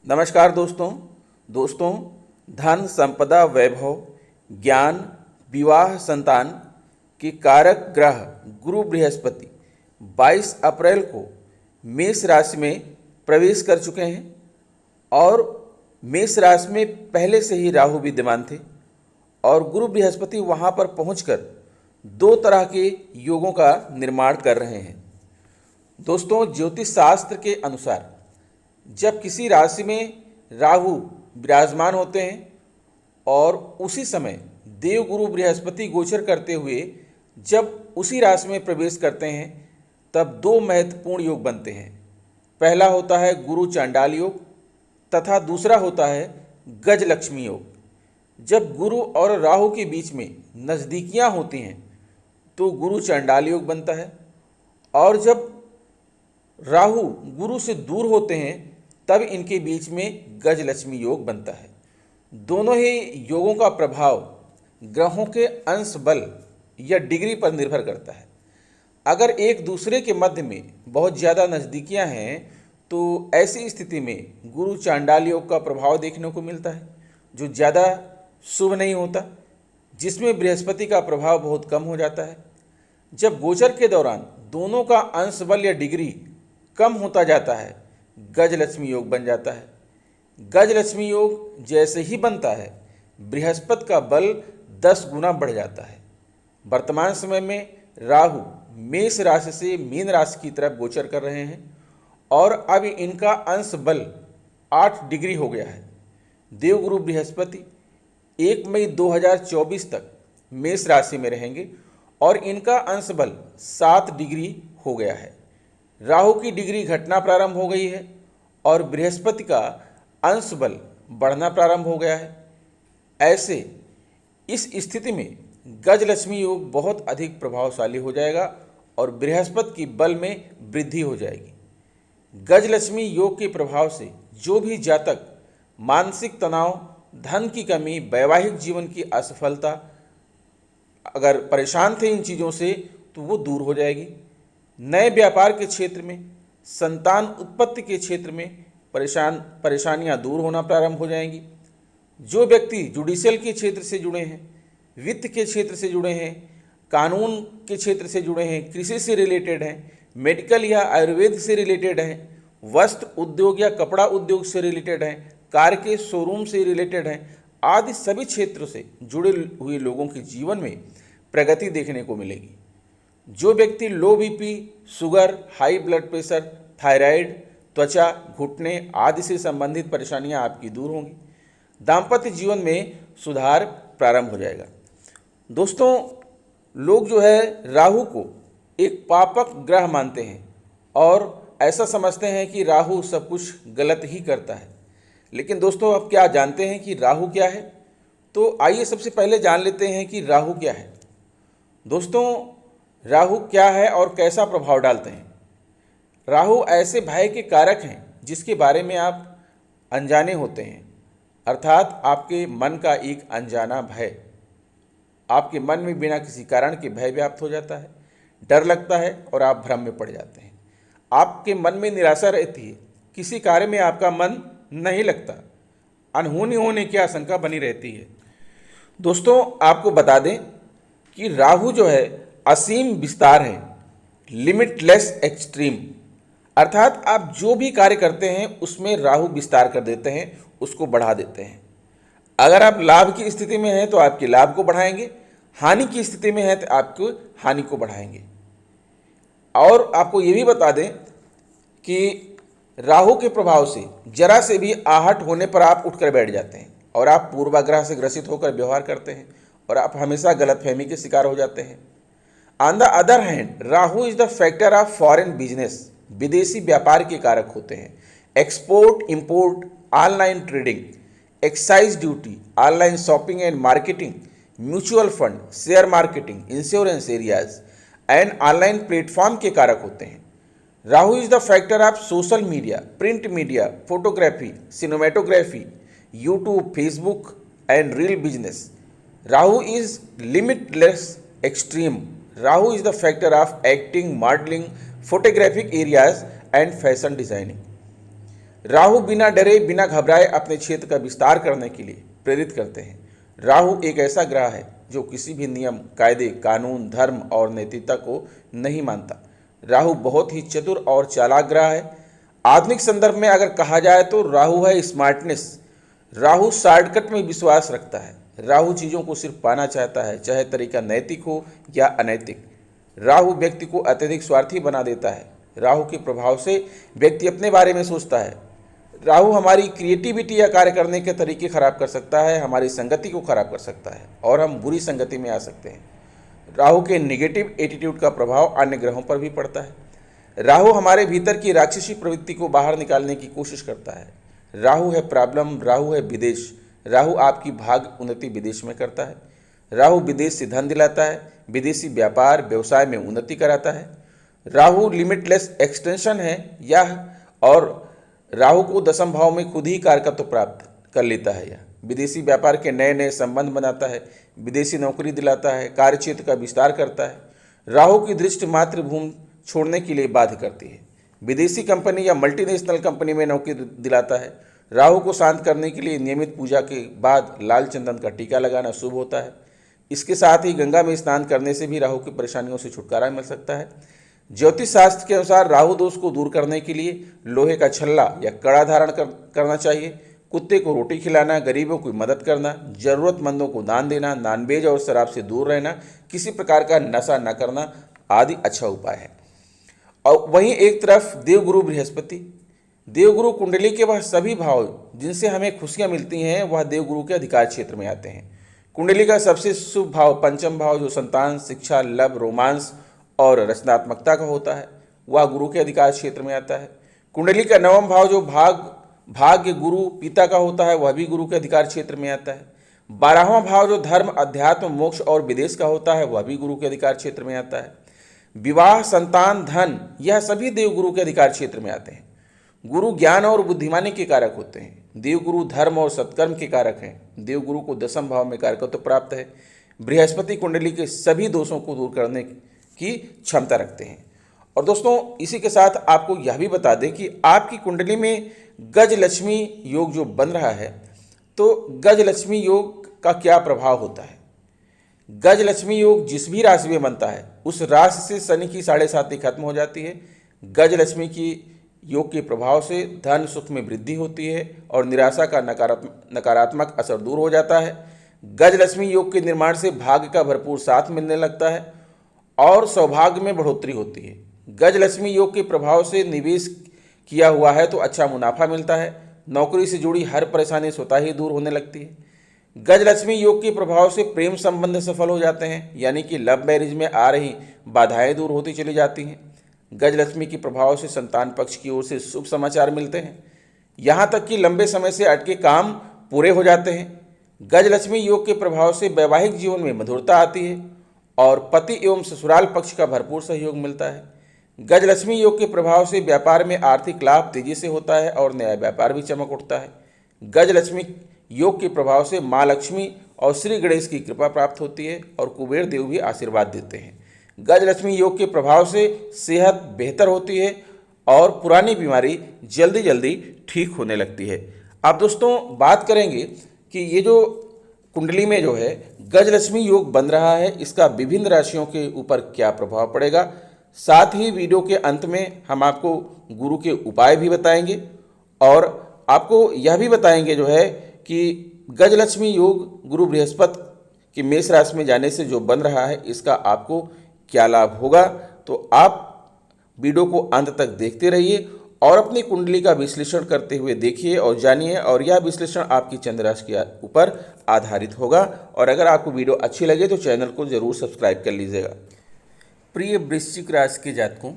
नमस्कार दोस्तों धन संपदा वैभव ज्ञान विवाह संतान के कारक ग्रह गुरु बृहस्पति 22 अप्रैल को मेष राशि में प्रवेश कर चुके हैं और मेष राशि में पहले से ही राहु विद्यमान थे और गुरु बृहस्पति वहां पर पहुंचकर दो तरह के योगों का निर्माण कर रहे हैं। दोस्तों, ज्योतिष शास्त्र के अनुसार जब किसी राशि में राहु विराजमान होते हैं और उसी समय देवगुरु बृहस्पति गोचर करते हुए जब उसी राशि में प्रवेश करते हैं तब दो महत्वपूर्ण योग बनते हैं। पहला होता है गुरु चांडाल योग तथा दूसरा होता है गजलक्ष्मी योग। जब गुरु और राहु के बीच में नज़दीकियां होती हैं तो गुरु चांडाल योग बनता है और जब राहु गुरु से दूर होते हैं तब इनके बीच में गजलक्ष्मी योग बनता है। दोनों ही योगों का प्रभाव ग्रहों के अंश बल या डिग्री पर निर्भर करता है। अगर एक दूसरे के मध्य में बहुत ज़्यादा नज़दीकियां हैं तो ऐसी स्थिति में गुरु चांडाल योग का प्रभाव देखने को मिलता है जो ज़्यादा शुभ नहीं होता, जिसमें बृहस्पति का प्रभाव बहुत कम हो जाता है। जब गोचर के दौरान दोनों का अंश बल या डिग्री कम होता जाता है गजलक्ष्मी योग बन जाता है। गजलक्ष्मी योग जैसे ही बनता है बृहस्पति का बल 10 गुना बढ़ जाता है। वर्तमान समय में राहु मेष राशि से मीन राशि की तरफ गोचर कर रहे हैं और अब इनका अंश बल 8 डिग्री हो गया है। देवगुरु बृहस्पति 1 मई 2024 तक मेष राशि में रहेंगे और इनका अंश बल 7 डिग्री हो गया है। राहु की डिग्री घटना प्रारंभ हो गई है और बृहस्पति का अंश बल बढ़ना प्रारंभ हो गया है। ऐसे इस स्थिति में गजलक्ष्मी योग बहुत अधिक प्रभावशाली हो जाएगा और बृहस्पति की बल में वृद्धि हो जाएगी। गजलक्ष्मी योग के प्रभाव से जो भी जातक मानसिक तनाव, धन की कमी, वैवाहिक जीवन की असफलता, अगर परेशान थे इन चीज़ों से तो वो दूर हो जाएगी। नए व्यापार के क्षेत्र में, संतान उत्पत्ति के क्षेत्र में परेशानियां दूर होना प्रारंभ हो जाएंगी। जो व्यक्ति जुडिशियल के क्षेत्र से जुड़े हैं, वित्त के क्षेत्र से जुड़े हैं, कानून के क्षेत्र से जुड़े हैं, कृषि से रिलेटेड हैं, मेडिकल या आयुर्वेद से रिलेटेड हैं, वस्त्र उद्योग या कपड़ा उद्योग से रिलेटेड हैं, कार के शोरूम से रिलेटेड हैं, आदि सभी क्षेत्रों से जुड़े हुए लोगों के जीवन में प्रगति देखने को मिलेगी। जो व्यक्ति लो BP, sugar, high blood pressure, thyroid, त्वचा, घुटने आदि से संबंधित परेशानियां आपकी दूर होंगी। दाम्पत्य जीवन में सुधार प्रारंभ हो जाएगा। दोस्तों, लोग जो है राहु को एक पापक ग्रह मानते हैं और ऐसा समझते हैं कि राहु सब कुछ गलत ही करता है। लेकिन दोस्तों, अब क्या जानते हैं कि राहु क्या है? तो आइए सबसे पहले जान लेते हैं कि राहु क्या है। दोस्तों, राहु क्या है और कैसा प्रभाव डालते हैं? राहु ऐसे भय के कारक हैं जिसके बारे में आप अनजाने होते हैं, अर्थात आपके मन का एक अनजाना भय। आपके मन में बिना किसी कारण के भय व्याप्त हो जाता है, डर लगता है और आप भ्रम में पड़ जाते हैं। आपके मन में निराशा रहती है, किसी कार्य में आपका मन नहीं लगता, अनहोनी होने की आशंका बनी रहती है। दोस्तों, आपको बता दें कि राहु जो है असीम विस्तार है, लिमिटलेस एक्सट्रीम, अर्थात आप जो भी कार्य करते हैं उसमें राहु विस्तार कर देते हैं, उसको बढ़ा देते हैं। अगर आप लाभ की स्थिति में हैं तो आपके लाभ को बढ़ाएंगे, हानि की स्थिति में है तो आपको हानि को बढ़ाएंगे। और आपको ये भी बता दें कि राहु के प्रभाव से जरा से भी आहट होने पर आप उठकर बैठ जाते हैं और आप पूर्वाग्रह से ग्रसित होकर व्यवहार करते हैं और आप हमेशा गलतफहमी के शिकार हो जाते हैं। On the other hand, Rahu is the factor of foreign business, विदेशी व्यापार के कारक होते हैं। Export, import, online trading, excise duty, online shopping and marketing, mutual fund, share marketing, insurance areas and online platform के कारक होते हैं। Rahu is the factor of social media, print media, photography, cinematography, YouTube, Facebook and reel business. Rahu is limitless extreme. Rahu is the factor of acting, modeling, photographic areas and fashion designing. Rahu बिना डरे बिना घबराए अपने क्षेत्र का विस्तार करने के लिए प्रेरित करते हैं। राहु एक ऐसा ग्रह है जो किसी भी नियम, कायदे, कानून, धर्म और नैतिकता को नहीं मानता। राहु बहुत ही चतुर और चालाक ग्रह है। आधुनिक संदर्भ में अगर कहा जाए तो राहु है स्मार्टनेस। राहु शॉर्टकट में विश्वास रखता है। राहु चीज़ों को सिर्फ पाना चाहता है, चाहे तरीका नैतिक हो या अनैतिक। राहु व्यक्ति को अत्यधिक स्वार्थी बना देता है। राहु के प्रभाव से व्यक्ति अपने बारे में सोचता है। राहु हमारी क्रिएटिविटी या कार्य करने के तरीके खराब कर सकता है, हमारी संगति को खराब कर सकता है और हम बुरी संगति में आ सकते हैं। राहु के नेगेटिव एटीट्यूड का प्रभाव अन्य ग्रहों पर भी पड़ता है। राहु हमारे भीतर की राक्षसी प्रवृत्ति को बाहर निकालने की कोशिश करता है। राहु है प्रॉब्लम, राहु है विदेश। राहु आपकी भाग्य उन्नति विदेश में करता है। राहु विदेश से धन दिलाता है, विदेशी व्यापार व्यवसाय में उन्नति कराता है। राहु लिमिटलेस एक्सटेंशन है यह, और राहु को दशम भाव में खुद ही कारकत्व प्राप्त कर लेता है। यह विदेशी व्यापार के नए नए संबंध बनाता है, विदेशी नौकरी दिलाता है, कार्य क्षेत्र का विस्तार करता है। राहु की दृष्टि मातृभूमि छोड़ने के लिए बाध्य करती है। विदेशी कंपनी या मल्टीनेशनल कंपनी में नौकरी दिलाता है। राहु को शांत करने के लिए नियमित पूजा के बाद लाल चंदन का टीका लगाना शुभ होता है। इसके साथ ही गंगा में स्नान करने से भी राहु की परेशानियों से छुटकारा मिल सकता है। ज्योतिष शास्त्र के अनुसार राहु दोष को दूर करने के लिए लोहे का छल्ला या कड़ा धारण करना चाहिए। कुत्ते को रोटी खिलाना, गरीबों की मदद करना, जरूरतमंदों को दान देना, नॉनवेज और शराब से दूर रहना, किसी प्रकार का नशा न करना आदि अच्छा उपाय है। और वहीं एक तरफ देवगुरु बृहस्पति, देवगुरु कुंडली के वह सभी भाव जिनसे हमें खुशियां मिलती हैं वह देवगुरु के अधिकार क्षेत्र में आते हैं। कुंडली का सबसे शुभ भाव पंचम भाव जो संतान, शिक्षा, लव, रोमांस और रचनात्मकता का होता है वह गुरु के अधिकार क्षेत्र में आता है। कुंडली का नवम भाव जो भाग्य, गुरु, पिता का होता है वह भी गुरु के अधिकार क्षेत्र में आता है। 12वां भाव जो धर्म, अध्यात्म, मोक्ष और विदेश का होता है वह भी गुरु के अधिकार क्षेत्र में आता है। विवाह, संतान, धन यह सभी देवगुरु के अधिकार क्षेत्र में आते हैं। गुरु ज्ञान और बुद्धिमानी के कारक होते हैं। देवगुरु धर्म और सत्कर्म के कारक हैं। देवगुरु को दशम भाव में कारकत्व प्राप्त है। बृहस्पति कुंडली के सभी दोषों को दूर करने की क्षमता रखते हैं। और दोस्तों इसी के साथ आपको यह भी बता दें कि आपकी कुंडली में गजलक्ष्मी योग जो बन रहा है तो गजलक्ष्मी योग का क्या प्रभाव होता है। गजलक्ष्मी योग जिस भी राशि में बनता है उस राशि से शनि की 7.5 खत्म हो जाती है। गजलक्ष्मी की योग के प्रभाव से धन सुख में वृद्धि होती है और निराशा का नकारात्मक असर दूर हो जाता है। गजलक्ष्मी योग के निर्माण से भाग्य का भरपूर साथ मिलने लगता है और सौभाग्य में बढ़ोतरी होती है। गजलक्ष्मी योग के प्रभाव से निवेश किया हुआ है तो अच्छा मुनाफा मिलता है। नौकरी से जुड़ी हर परेशानी स्वतः ही दूर होने लगती है। गजलक्ष्मी योग के प्रभाव से प्रेम संबंध सफल हो जाते हैं, यानी कि लव मैरिज में आ रही बाधाएं दूर होती चली जाती हैं। गजलक्ष्मी के प्रभाव से संतान पक्ष की ओर से शुभ समाचार मिलते हैं, यहाँ तक कि लंबे समय से अटके काम पूरे हो जाते हैं। गजलक्ष्मी योग के प्रभाव से वैवाहिक जीवन में मधुरता आती है और पति एवं ससुराल पक्ष का भरपूर सहयोग मिलता है। गजलक्ष्मी योग के प्रभाव से व्यापार में आर्थिक लाभ तेजी से होता है और नया व्यापार भी चमक उठता है। गजलक्ष्मी योग के प्रभाव से माँ लक्ष्मी और श्री गणेश की कृपा प्राप्त होती है और कुबेर देव भी आशीर्वाद देते हैं। गजलक्ष्मी योग के प्रभाव से सेहत बेहतर होती है और पुरानी बीमारी जल्दी जल्दी ठीक होने लगती है। अब दोस्तों बात करेंगे कि ये जो कुंडली में जो है गजलक्ष्मी योग बन रहा है इसका विभिन्न राशियों के ऊपर क्या प्रभाव पड़ेगा। साथ ही वीडियो के अंत में हम आपको गुरु के उपाय भी बताएंगे और आपको यह भी बताएंगे जो है कि गजलक्ष्मी योग गुरु बृहस्पति के मेष राशि में जाने से जो बन रहा है इसका आपको क्या लाभ होगा। तो आप वीडियो को अंत तक देखते रहिए और अपनी कुंडली का विश्लेषण करते हुए देखिए और जानिए, और यह विश्लेषण आपकी चंद्र राशि के ऊपर आधारित होगा। और अगर आपको वीडियो अच्छी लगे तो चैनल को ज़रूर सब्सक्राइब कर लीजिएगा। प्रिय वृश्चिक राशि के जातकों,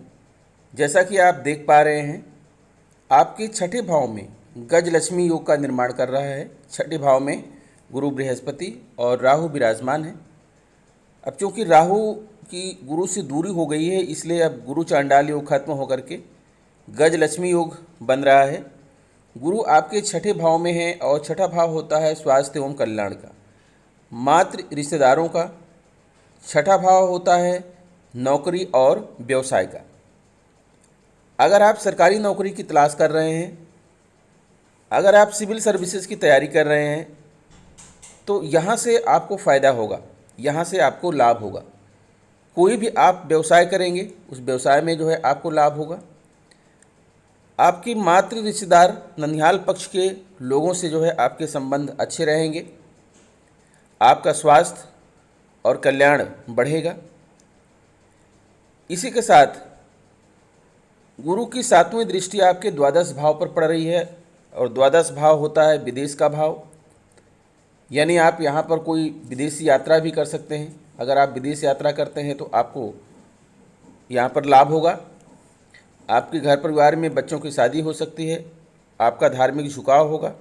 जैसा कि आप देख पा रहे हैं आपके छठे भाव में गजलक्ष्मी योग का निर्माण कर रहा है। छठे भाव में गुरु बृहस्पति और राहु विराजमान है। अब चूँकि राहु की गुरु से दूरी हो गई है इसलिए अब गुरु चांडाल योग खत्म होकर के गजलक्ष्मी योग बन रहा है। गुरु आपके छठे भाव में है और छठा भाव होता है स्वास्थ्य एवं कल्याण का, मातृ रिश्तेदारों का। छठा भाव होता है नौकरी और व्यवसाय का। अगर आप सरकारी नौकरी की तलाश कर रहे हैं अगर आप सिविल सर्विसेज की तैयारी कर रहे हैं तो यहाँ से आपको फ़ायदा होगा, यहाँ से आपको लाभ होगा। कोई भी आप व्यवसाय करेंगे उस व्यवसाय में जो है आपको लाभ होगा। आपकी मातृ रिश्तेदार ननिहाल पक्ष के लोगों से जो है आपके संबंध अच्छे रहेंगे। आपका स्वास्थ्य और कल्याण बढ़ेगा। इसी के साथ गुरु की 7वीं दृष्टि आपके द्वादश भाव पर पड़ रही है और द्वादश भाव होता है विदेश का भाव, यानी आप यहाँ पर कोई विदेशी यात्रा भी कर सकते हैं। अगर आप विदेश यात्रा करते हैं तो आपको यहाँ पर लाभ होगा। आपके घर परिवार में बच्चों की शादी हो सकती है, आपका धार्मिक झुकाव होगा।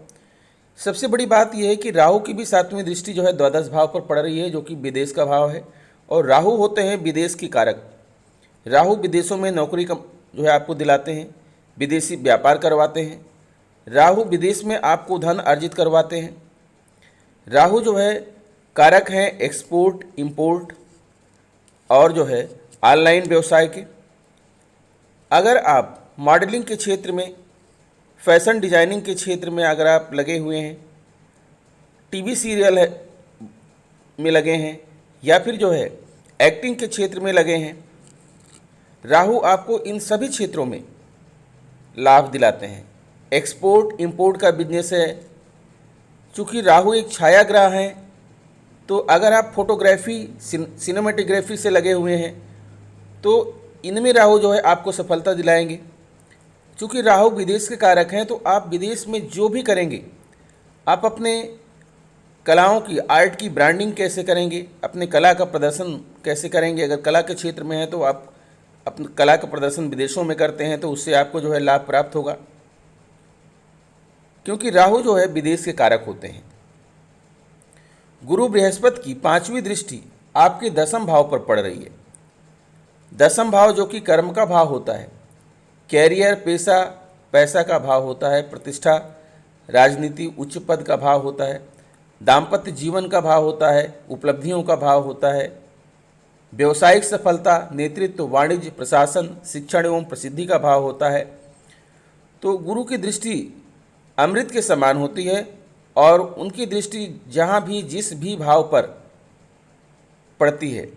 सबसे बड़ी बात यह है कि राहु की भी 7वीं दृष्टि जो है द्वादश भाव पर पड़ रही है, जो कि विदेश का भाव है, और राहु होते हैं विदेश की कारक। राहु विदेशों में नौकरी का जो है आपको दिलाते हैं, विदेशी व्यापार करवाते हैं। राहु विदेश में आपको धन अर्जित करवाते हैं। राहु जो है कारक हैं एक्सपोर्ट, इंपोर्ट और जो है ऑनलाइन व्यवसाय के। अगर आप मॉडलिंग के क्षेत्र में, फैशन डिजाइनिंग के क्षेत्र में अगर आप लगे हुए हैं, टीवी सीरियल में लगे हैं, या फिर जो है एक्टिंग के क्षेत्र में लगे हैं, राहु आपको इन सभी क्षेत्रों में लाभ दिलाते हैं। एक्सपोर्ट इंपोर्ट का बिजनेस है। चूँकि राहु एक छाया ग्रह है, तो अगर आप फोटोग्राफी, सिनेमेटोग्राफी से लगे हुए हैं तो इनमें राहु जो है आपको सफलता दिलाएंगे। चूँकि राहु विदेश के कारक हैं, तो आप विदेश में जो भी करेंगे, आप अपने कलाओं की, आर्ट की ब्रांडिंग कैसे करेंगे, अपने कला का प्रदर्शन कैसे करेंगे। अगर कला के क्षेत्र में है तो आप अपनी कला का प्रदर्शन विदेशों में करते हैं तो उससे आपको जो है लाभ प्राप्त होगा, क्योंकि राहु जो है विदेश के कारक होते हैं। गुरु बृहस्पति की 5वीं दृष्टि आपके 10वें भाव पर पड़ रही है। 10वां भाव जो कि कर्म का भाव होता है, कैरियर, पेशा, पैसा का भाव होता है, प्रतिष्ठा, राजनीति, उच्च पद का भाव होता है, दाम्पत्य जीवन का भाव होता है, उपलब्धियों का भाव होता है, व्यवसायिक सफलता, नेतृत्व, वाणिज्य, प्रशासन, शिक्षण एवं प्रसिद्धि का भाव होता है। तो गुरु की दृष्टि अमृत के समान होती है और उनकी दृष्टि जहाँ भी जिस भी भाव पर पड़ती है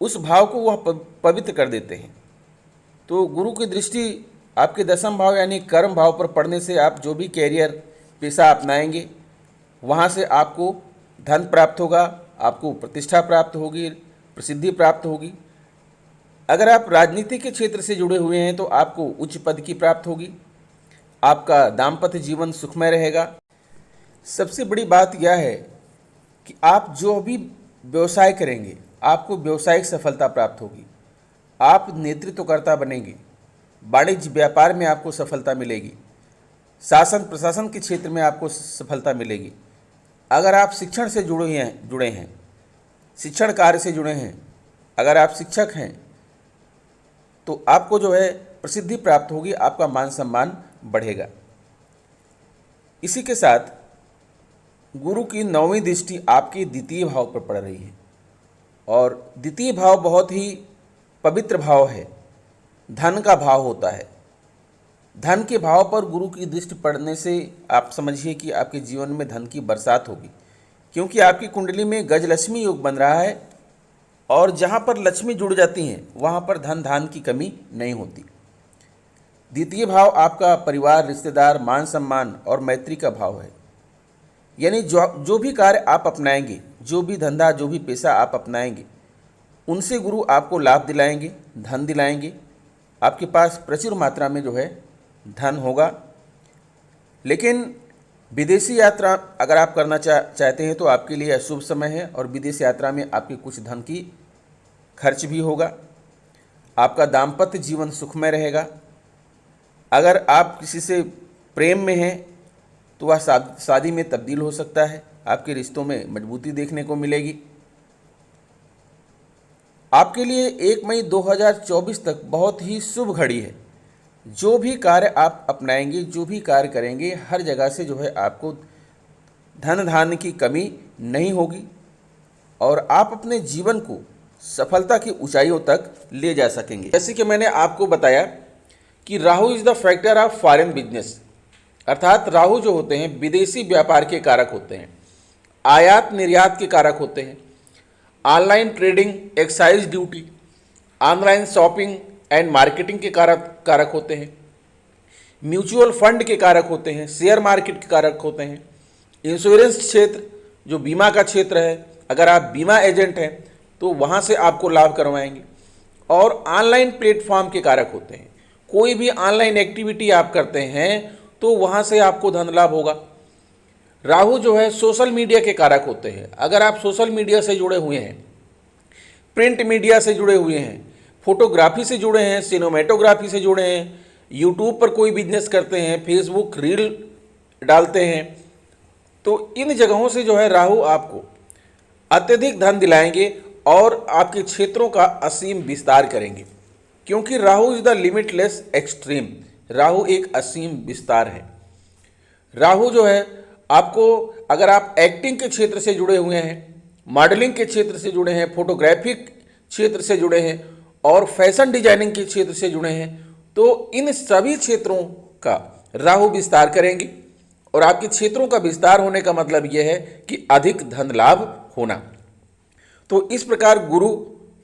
उस भाव को वह पवित्र कर देते हैं। तो गुरु की दृष्टि आपके 10वां भाव यानी कर्म भाव पर पड़ने से आप जो भी कैरियर, पेशा अपनाएंगे वहाँ से आपको धन प्राप्त होगा, आपको प्रतिष्ठा प्राप्त होगी, प्रसिद्धि प्राप्त होगी। अगर आप राजनीति के क्षेत्र से जुड़े हुए हैं तो आपको उच्च पद की प्राप्त होगी, आपका दाम्पत्य जीवन सुखमय रहेगा। सबसे बड़ी बात यह है कि आप जो भी व्यवसाय करेंगे आपको व्यवसायिक सफलता प्राप्त होगी, आप नेतृत्वकर्ता बनेंगे, वाणिज्य व्यापार में आपको सफलता मिलेगी, शासन प्रशासन के क्षेत्र में आपको सफलता मिलेगी। अगर आप शिक्षण से जुड़े हैं, शिक्षण कार्य से जुड़े हैं, अगर आप शिक्षक हैं तो आपको जो है प्रसिद्धि प्राप्त होगी, आपका मान सम्मान बढ़ेगा। इसी के साथ गुरु की 9वीं दृष्टि आपके द्वितीय भाव पर पड़ रही है और द्वितीय भाव बहुत ही पवित्र भाव है, धन का भाव होता है। धन के भाव पर गुरु की दृष्टि पड़ने से आप समझिए कि आपके जीवन में धन की बरसात होगी, क्योंकि आपकी कुंडली में गजलक्ष्मी योग बन रहा है और जहाँ पर लक्ष्मी जुड़ जाती हैं वहाँ पर धन धान की कमी नहीं होती। द्वितीय भाव आपका परिवार, रिश्तेदार, मान सम्मान और मैत्री का भाव है, यानी जो भी कार्य आप अपनाएंगे, जो भी धंधा, जो भी पेशा आप अपनाएंगे, उनसे गुरु आपको लाभ दिलाएंगे, धन दिलाएंगे। आपके पास प्रचुर मात्रा में जो है धन होगा। लेकिन विदेशी यात्रा अगर आप करना चाहते हैं तो आपके लिए अशुभ समय है और विदेश यात्रा में आपके कुछ धन की खर्च भी होगा। आपका दाम्पत्य जीवन सुखमय रहेगा। अगर आप किसी से प्रेम में हैं तो वह शादी में तब्दील हो सकता है, आपके रिश्तों में मजबूती देखने को मिलेगी। आपके लिए 1 मई 2024 तक बहुत ही शुभ घड़ी है। जो भी कार्य आप अपनाएंगे, जो भी कार्य करेंगे, हर जगह से जो है आपको धन धान्य की कमी नहीं होगी और आप अपने जीवन को सफलता की ऊंचाइयों तक ले जा सकेंगे। जैसे कि मैंने आपको बताया कि Rahu is the factor of foreign business. अर्थात राहु जो होते हैं विदेशी व्यापार के कारक होते हैं, आयात निर्यात के कारक होते हैं, online trading, excise duty, online shopping and marketing के कारक होते हैं, म्यूचुअल फंड के कारक होते हैं, शेयर मार्केट के कारक होते हैं, इंश्योरेंस क्षेत्र जो बीमा का क्षेत्र है, अगर आप बीमा एजेंट हैं तो वहाँ से आपको लाभ करवाएंगे, और ऑनलाइन प्लेटफॉर्म के कारक होते हैं। कोई भी ऑनलाइन एक्टिविटी आप करते हैं तो वहाँ से आपको धन लाभ होगा। राहु जो है सोशल मीडिया के कारक होते हैं। अगर आप सोशल मीडिया से जुड़े हुए हैं, प्रिंट मीडिया से जुड़े हुए हैं, फोटोग्राफी से जुड़े हैं, सिनेमेटोग्राफी से जुड़े हैं, यूट्यूब पर कोई बिजनेस करते हैं, फेसबुक रील डालते हैं, तो इन जगहों से जो है राहु आपको अत्यधिक धन दिलाएंगे और आपके क्षेत्रों का असीम विस्तार करेंगे, क्योंकि Rahu is the limitless extreme. Rahu एक असीम विस्तार है। राहु जो है आपको, अगर आप एक्टिंग के क्षेत्र से जुड़े हुए हैं, मॉडलिंग के क्षेत्र से जुड़े हैं, फोटोग्राफिक क्षेत्र से जुड़े हैं और फैशन डिजाइनिंग के क्षेत्र से जुड़े हैं, तो इन सभी क्षेत्रों का राहु विस्तार करेंगे। और आपके क्षेत्रों का विस्तार होने का मतलब यह है कि अधिक धन लाभ होना। तो इस प्रकार गुरु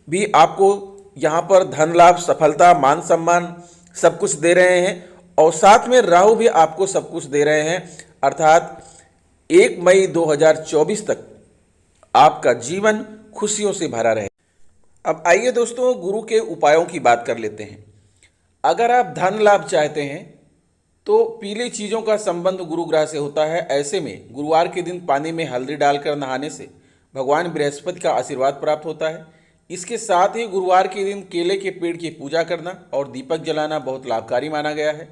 भी आपको यहाँ पर धन लाभ, सफलता, मान सम्मान सब कुछ दे रहे हैं, और साथ में राहु भी आपको सब कुछ दे रहे हैं। अर्थात 1 मई 2024 तक आपका जीवन खुशियों से भरा रहे। अब आइए दोस्तों गुरु के उपायों की बात कर लेते हैं। अगर आप धन लाभ चाहते हैं तो पीली चीज़ों का संबंध गुरु ग्रह से होता है। ऐसे में गुरुवार के दिन पानी में हल्दी डालकर नहाने से भगवान बृहस्पति का आशीर्वाद प्राप्त होता है। इसके साथ ही गुरुवार के दिन केले के पेड़ की पूजा करना और दीपक जलाना बहुत लाभकारी माना गया है।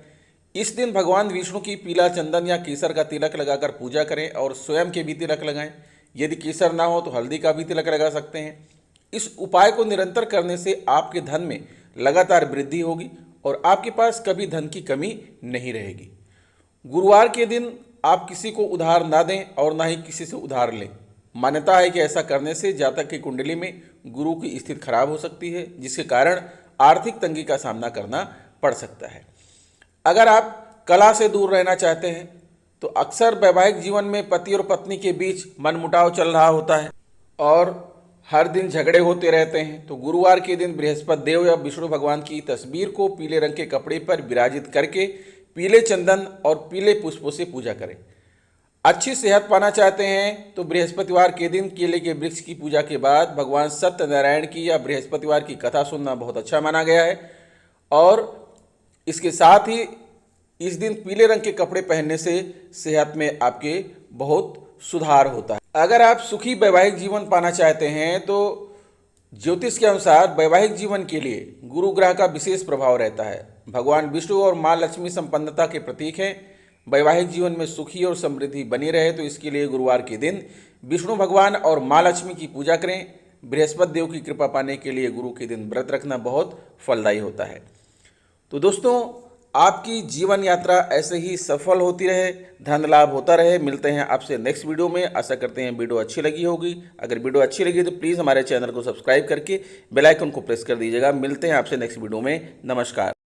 इस दिन भगवान विष्णु की पीला चंदन या केसर का तिलक लगाकर पूजा करें और स्वयं के भी तिलक लगाएं। यदि केसर ना हो तो हल्दी का भी तिलक लगा सकते हैं। इस उपाय को निरंतर करने से आपके धन में लगातार वृद्धि होगी और आपके पास कभी धन की कमी नहीं रहेगी। गुरुवार के दिन आप किसी को उधार ना दें और ना ही किसी से उधार लें। मान्यता है कि ऐसा करने से जातक की कुंडली में गुरु की स्थिति खराब हो सकती है, जिसके कारण आर्थिक तंगी का सामना करना पड़ सकता है। अगर आप कला से दूर रहना चाहते हैं तो अक्सर वैवाहिक जीवन में पति और पत्नी के बीच मनमुटाव चल रहा होता है और हर दिन झगड़े होते रहते हैं, तो गुरुवार के दिन बृहस्पति देव या विष्णु भगवान की तस्वीर को पीले रंग के कपड़े पर विराजित करके पीले चंदन और पीले पुष्पों से पूजा करें। अच्छी सेहत पाना चाहते हैं तो बृहस्पतिवार के दिन केले के वृक्ष की पूजा के बाद भगवान सत्यनारायण की या बृहस्पतिवार की कथा सुनना बहुत अच्छा माना गया है। और इसके साथ ही इस दिन पीले रंग के कपड़े पहनने से सेहत में आपके बहुत सुधार होता है। अगर आप सुखी वैवाहिक जीवन पाना चाहते हैं तो ज्योतिष के अनुसार वैवाहिक जीवन के लिए गुरु ग्रह का विशेष प्रभाव रहता है। भगवान विष्णु और माँ लक्ष्मी संपन्नता के प्रतीक हैं। वैवाहिक जीवन में सुखी और समृद्धि बनी रहे तो इसके लिए गुरुवार के दिन विष्णु भगवान और माँ लक्ष्मी की पूजा करें। बृहस्पति देव की कृपा पाने के लिए गुरु के दिन व्रत रखना बहुत फलदायी होता है। तो दोस्तों, आपकी जीवन यात्रा ऐसे ही सफल होती रहे, धन लाभ होता रहे। मिलते हैं आपसे नेक्स्ट वीडियो में। आशा करते हैं वीडियो अच्छी लगी होगी। अगर वीडियो अच्छी लगी तो प्लीज़ हमारे चैनल को सब्सक्राइब करके बेल आइकन को प्रेस कर दीजिएगा। मिलते हैं आपसे नेक्स्ट वीडियो में। नमस्कार।